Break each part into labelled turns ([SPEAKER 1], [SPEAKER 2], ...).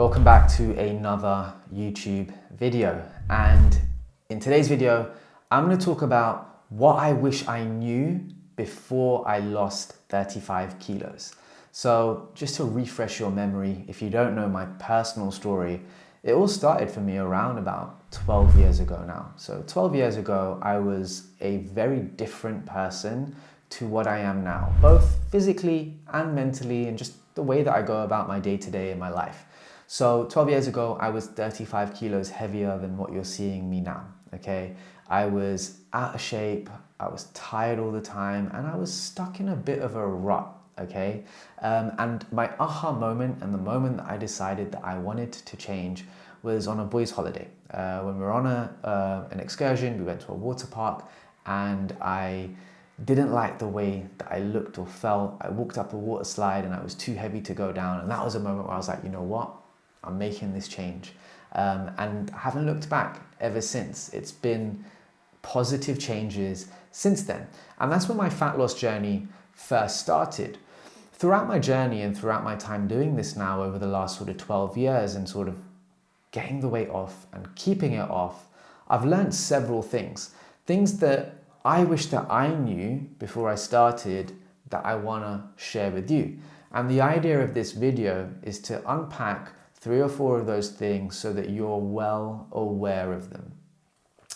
[SPEAKER 1] Welcome back to another YouTube video, and in today's video I'm going to talk about what I wish I knew before I lost 35 kilos. So just to refresh your memory, if you don't know my personal story, it all started for me around about 12 years ago now. So 12 years ago I was a very different person to what I am now, both physically and mentally, and just the way that I go about my day-to-day in my life. So 12 years ago, I was 35 kilos heavier than what you're seeing me now, okay? I was out of shape, I was tired all the time, and I was stuck in a bit of a rut, okay? And my aha moment and the moment that I decided that I wanted to change was on a boys' holiday. When we were on an excursion, we went to a water park, and I didn't like the way that I looked or felt. I walked up a water slide and I was too heavy to go down, and that was a moment where I was like, you know what? I'm making this change, and I haven't looked back ever since. It's been positive changes since then, and that's when my fat loss journey first started. Throughout my journey and throughout my time doing this now over the last sort of 12 years and sort of getting the weight off and keeping it off, I've learned several things that I wish that I knew before I started that I want to share with you. And the idea of this video is to unpack 3 or 4 of those things so that you're well aware of them.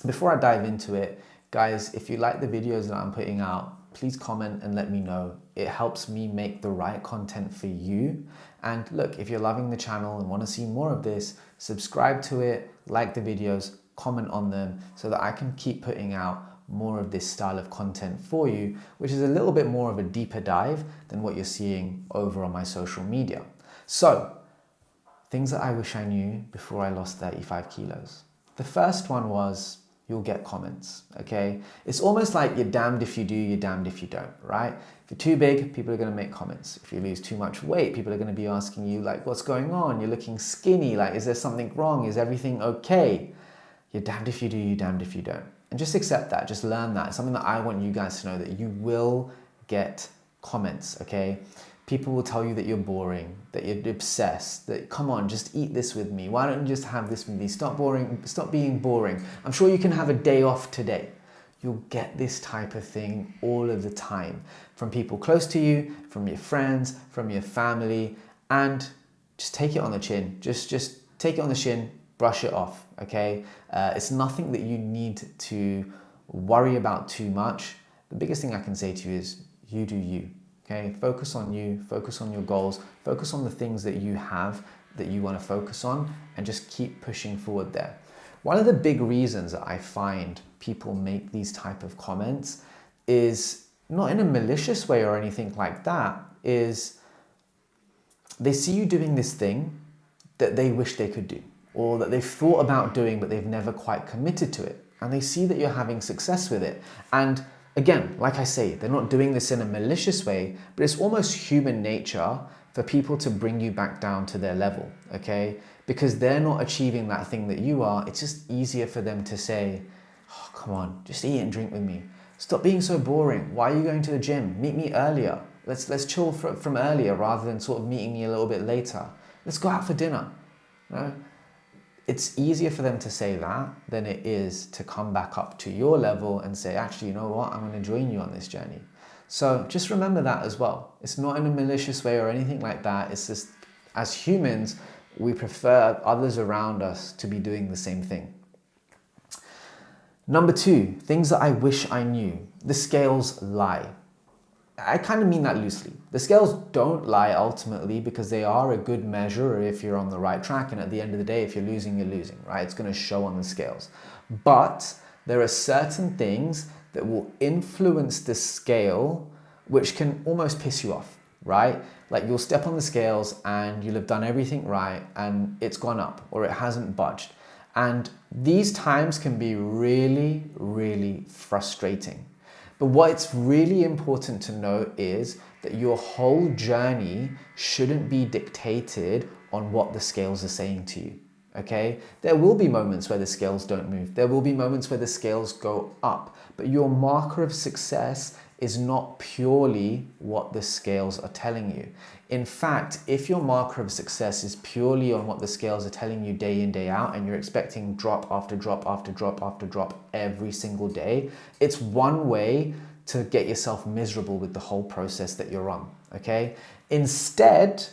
[SPEAKER 1] Before I dive into it, guys, if you like the videos that I'm putting out, please comment and let me know. It helps me make the right content for you. And look, if you're loving the channel and want to see more of this, subscribe to it, like the videos, comment on them so that I can keep putting out more of this style of content for you, which is a little bit more of a deeper dive than what you're seeing over on my social media. So, things that I wish I knew before I lost 35 kilos. The first one was, you'll get comments, okay? It's almost like you're damned if you do, you're damned if you don't, right? If you're too big, people are gonna make comments. If you lose too much weight, people are gonna be asking you like, what's going on? You're looking skinny, like, is there something wrong? Is everything okay? You're damned if you do, you're damned if you don't. And just accept that, just learn that. It's something that I want you guys to know, that you will get comments, okay? People will tell you that you're boring, that you're obsessed, that come on, just eat this with me. Why don't you just have this with me? Stop being boring. I'm sure you can have a day off today. You'll get this type of thing all of the time from people close to you, from your friends, from your family, and just take it on the chin. Just take it on the chin, brush it off, okay? It's nothing that you need to worry about too much. The biggest thing I can say to you is you do you. Okay, focus on you, focus on your goals, focus on the things that you have that you want to focus on, and just keep pushing forward there. One of the big reasons that I find people make these type of comments is not in a malicious way or anything like that, is they see you doing this thing that they wish they could do, or that they've thought about doing but they've never quite committed to it, and they see that you're having success with it. And again, like I say, they're not doing this in a malicious way, but it's almost human nature for people to bring you back down to their level, okay? Because they're not achieving that thing that you are. It's just easier for them to say, oh, come on, just eat and drink with me. Stop being so boring. Why are you going to the gym? Meet me earlier. Let's chill from earlier rather than sort of meeting me a little bit later. Let's go out for dinner. You know? It's easier for them to say that than it is to come back up to your level and say, actually, you know what? I'm going to join you on this journey. So just remember that as well. It's not in a malicious way or anything like that. It's just, as humans, we prefer others around us to be doing the same thing. Number 2, things that I wish I knew. The scales lie. I kind of mean that loosely. The scales don't lie ultimately, because they are a good measure if you're on the right track, and at the end of the day, if you're losing, you're losing, right? It's going to show on the scales. But there are certain things that will influence the scale which can almost piss you off, right? Like you'll step on the scales and you'll have done everything right and it's gone up or it hasn't budged. And these times can be really, really frustrating. But what's really important to know is that your whole journey shouldn't be dictated on what the scales are saying to you, okay? There will be moments where the scales don't move. There will be moments where the scales go up. But your marker of success is not purely what the scales are telling you. In fact, if your marker of success is purely on what the scales are telling you day in, day out, and you're expecting drop after drop after drop after drop every single day, it's one way to get yourself miserable with the whole process that you're on, okay? Instead,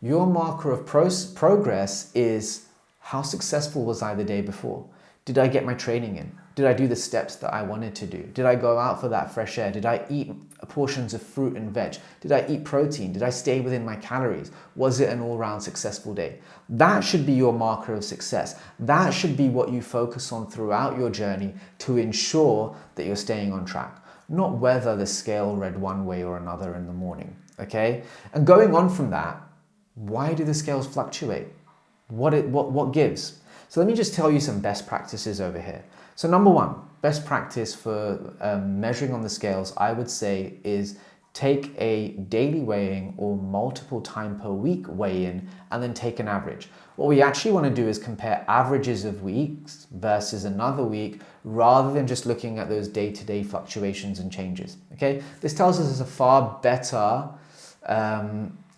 [SPEAKER 1] your marker of progress is how successful was I the day before? Did I get my training in? Did I do the steps that I wanted to do? Did I go out for that fresh air? Did I eat portions of fruit and veg? Did I eat protein? Did I stay within my calories? Was it an all-round successful day? That should be your marker of success. That should be what you focus on throughout your journey to ensure that you're staying on track, not whether the scale read one way or another in the morning, okay? And going on from that, why do the scales fluctuate? What gives? So let me just tell you some best practices over here. So number one, best practice for measuring on the scales, I would say, is take a daily weighing or multiple time per week weigh-in and then take an average. What we actually want to do is compare averages of weeks versus another week rather than just looking at those day-to-day fluctuations and changes, okay? This tells us a far better,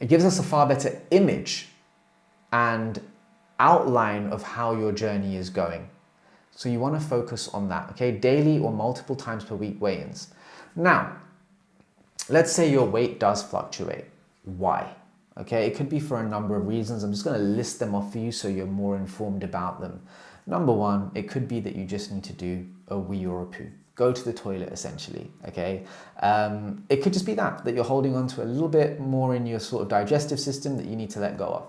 [SPEAKER 1] it gives us a far better image and outline of how your journey is going. So you want to focus on that, okay? Daily or multiple times per week weigh-ins. Now, let's say your weight does fluctuate. Why? Okay, it could be for a number of reasons. I'm just going to list them off for you so you're more informed about them. Number one, it could be that you just need to do a wee or a poo. Go to the toilet, essentially, okay? It could just be that you're holding on to a little bit more in your sort of digestive system that you need to let go of.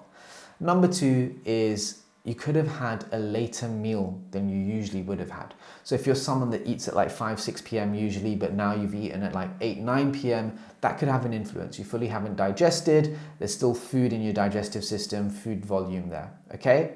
[SPEAKER 1] Number two is you could have had a later meal than you usually would have had. So if you're someone that eats at like 5, 6 p.m. usually, but now you've eaten at like 8, 9 p.m., that could have an influence. You fully haven't digested. There's still food in your digestive system, food volume there, okay?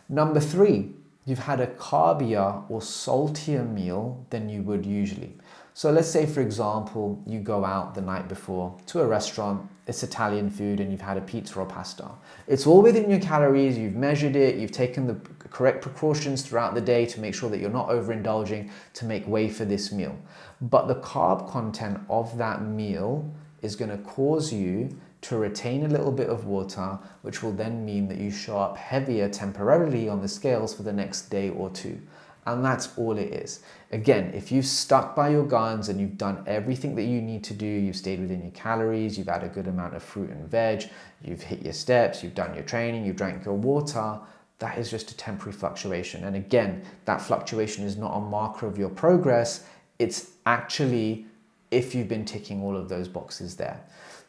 [SPEAKER 1] Number three, you've had a carbier or saltier meal than you would usually. So let's say, for example, you go out the night before to a restaurant, it's Italian food, and you've had a pizza or pasta. It's all within your calories, you've measured it, you've taken the correct precautions throughout the day to make sure that you're not overindulging to make way for this meal. But the carb content of that meal is going to cause you to retain a little bit of water, which will then mean that you show up heavier temporarily on the scales for the next day or two. And that's all it is. Again, if you've stuck by your guns and you've done everything that you need to do, you've stayed within your calories, you've had a good amount of fruit and veg, you've hit your steps, you've done your training, you've drank your water, that is just a temporary fluctuation. And again, that fluctuation is not a marker of your progress. It's actually if you've been ticking all of those boxes there.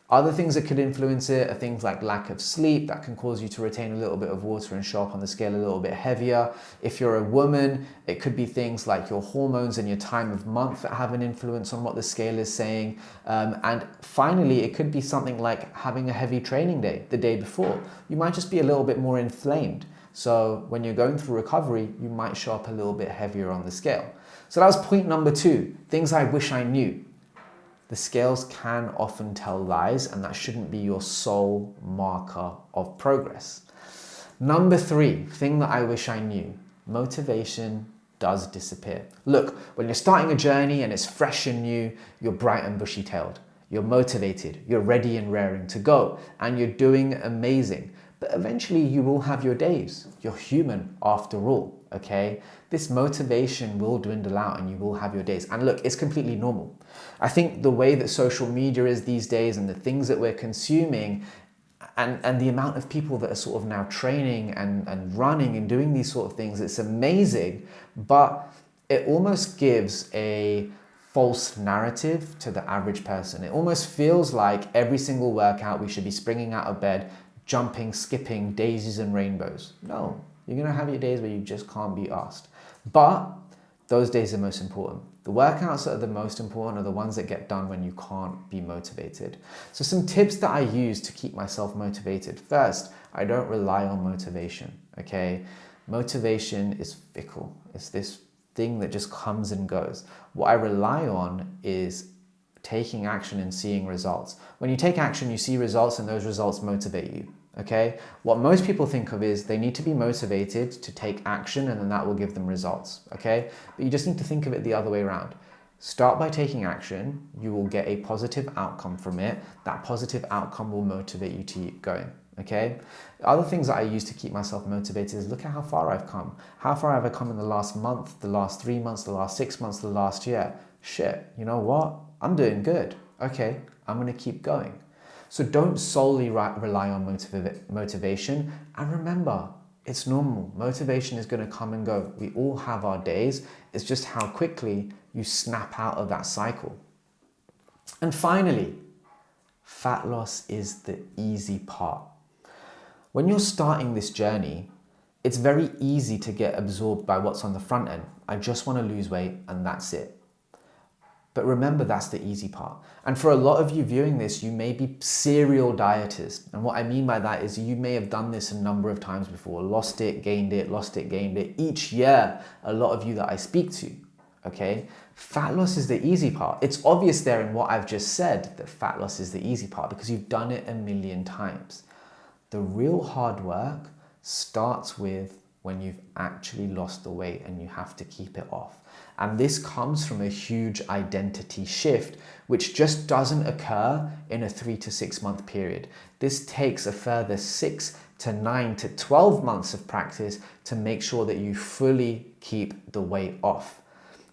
[SPEAKER 1] Other things that could influence it are things like lack of sleep. That can cause you to retain a little bit of water and show up on the scale a little bit heavier. If you're a woman, it could be things like your hormones and your time of month that have an influence on what the scale is saying. And finally, it could be something like having a heavy training day the day before. You might just be a little bit more inflamed. So when you're going through recovery, you might show up a little bit heavier on the scale. So that was point number two, things I wish I knew. The scales can often tell lies, and that shouldn't be your sole marker of progress. Number three, thing that I wish I knew, motivation does disappear. Look, when you're starting a journey and it's fresh and new, you're bright and bushy-tailed. You're motivated, you're ready and raring to go, and you're doing amazing. But eventually you will have your days. You're human after all, okay? This motivation will dwindle out and you will have your days. And look, it's completely normal. I think the way that social media is these days and the things that we're consuming and the amount of people that are sort of now training and running and doing these sort of things, it's amazing, but it almost gives a false narrative to the average person. It almost feels like every single workout we should be springing out of bed, jumping, skipping, daisies and rainbows. No, you're gonna have your days where you just can't be asked. But those days are most important. The workouts that are the most important are the ones that get done when you can't be motivated. So some tips that I use to keep myself motivated. First, I don't rely on motivation, okay? Motivation is fickle. It's this thing that just comes and goes. What I rely on is taking action and seeing results. When you take action, you see results, and those results motivate you, okay? What most people think of is they need to be motivated to take action, and then that will give them results, okay? But you just need to think of it the other way around. Start by taking action. You will get a positive outcome from it. That positive outcome will motivate you to keep going. Okay. Other things that I use to keep myself motivated is look at how far I've come. How far have I come in the last month, the last 3 months, the last 6 months, the last year? Shit, you know what? I'm doing good. Okay, I'm going to keep going. So don't solely rely on motivation. And remember, it's normal. Motivation is going to come and go. We all have our days. It's just how quickly you snap out of that cycle. And finally, fat loss is the easy part. When you're starting this journey, it's very easy to get absorbed by what's on the front end. I just want to lose weight and that's it. But remember, that's the easy part. And for a lot of you viewing this, you may be serial dieters. And what I mean by that is you may have done this a number of times before, lost it, gained it, lost it, gained it. Each year, a lot of you that I speak to, okay? Fat loss is the easy part. It's obvious there in what I've just said that fat loss is the easy part because you've done it a million times. The real hard work starts with when you've actually lost the weight and you have to keep it off. And this comes from a huge identity shift, which just doesn't occur in a 3 to 6 month period. This takes a further 6 to 9 to 12 months of practice to make sure that you fully keep the weight off.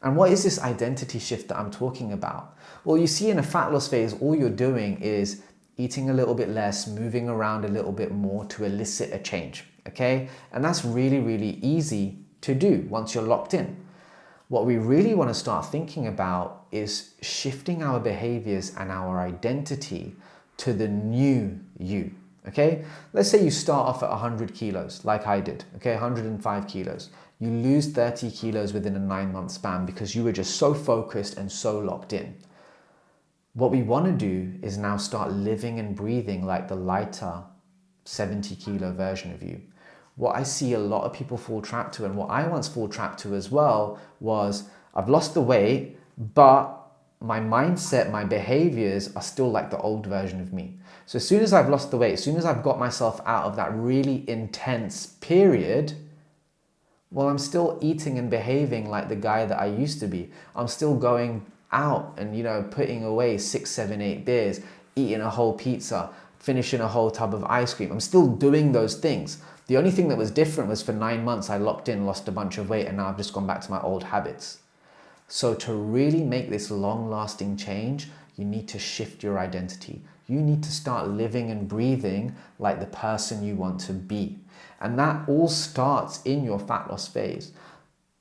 [SPEAKER 1] And what is this identity shift that I'm talking about? Well, you see, in a fat loss phase, all you're doing is eating a little bit less, moving around a little bit more to elicit a change, okay? And that's really, really easy to do once you're locked in. What we really want to start thinking about is shifting our behaviors and our identity to the new you, okay? Let's say you start off at 100 kilos, like I did, okay? 105 kilos. You lose 30 kilos within a 9-month span because you were just so focused and so locked in. What we want to do is now start living and breathing like the lighter 70 kilo version of you. What I see a lot of people fall trapped to, and what I once fall trapped to as well, was I've lost the weight, but my mindset, my behaviors are still like the old version of me. So as soon as I've lost the weight, as soon as I've got myself out of that really intense period, well, I'm still eating and behaving like the guy that I used to be. I'm still going out and, putting away 6, 7, 8 beers, eating a whole pizza, finishing a whole tub of ice cream. I'm still doing those things. The only thing that was different was for 9 months, I locked in, lost a bunch of weight, and now I've just gone back to my old habits. So to really make this long-lasting change, you need to shift your identity. You need to start living and breathing like the person you want to be. And that all starts in your fat loss phase.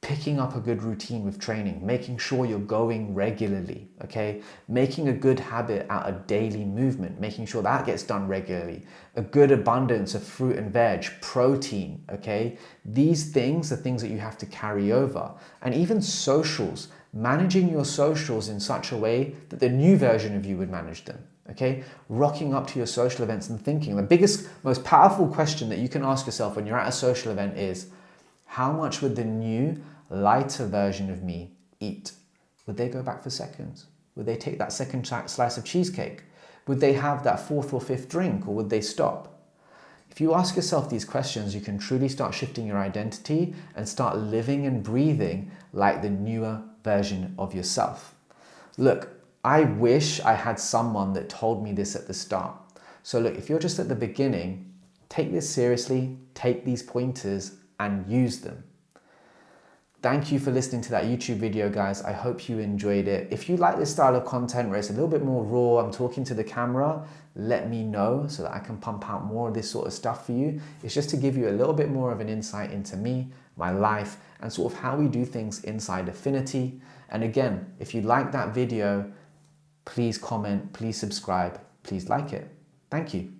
[SPEAKER 1] Picking up a good routine with training, making sure you're going regularly, okay? Making a good habit out of daily movement, making sure that gets done regularly. A good abundance of fruit and veg, protein, okay? These things are things that you have to carry over. And even socials, managing your socials in such a way that the new version of you would manage them, okay? Rocking up to your social events and thinking. The biggest, most powerful question that you can ask yourself when you're at a social event is, how much would the new, lighter version of me eat? Would they go back for seconds? Would they take that second slice of cheesecake? Would they have that 4th or 5th drink, or would they stop? If you ask yourself these questions, you can truly start shifting your identity and start living and breathing like the newer version of yourself. Look, I wish I had someone that told me this at the start. So look, if you're just at the beginning, take this seriously, take these pointers and use them. Thank you for listening to that YouTube video, guys. I hope you enjoyed it. If you like this style of content where it's a little bit more raw, I'm talking to the camera, let me know so that I can pump out more of this sort of stuff for you. It's just to give you a little bit more of an insight into me, my life, and sort of how we do things inside Affinity. And again, if you like that video, please comment, please subscribe, please like it. Thank you.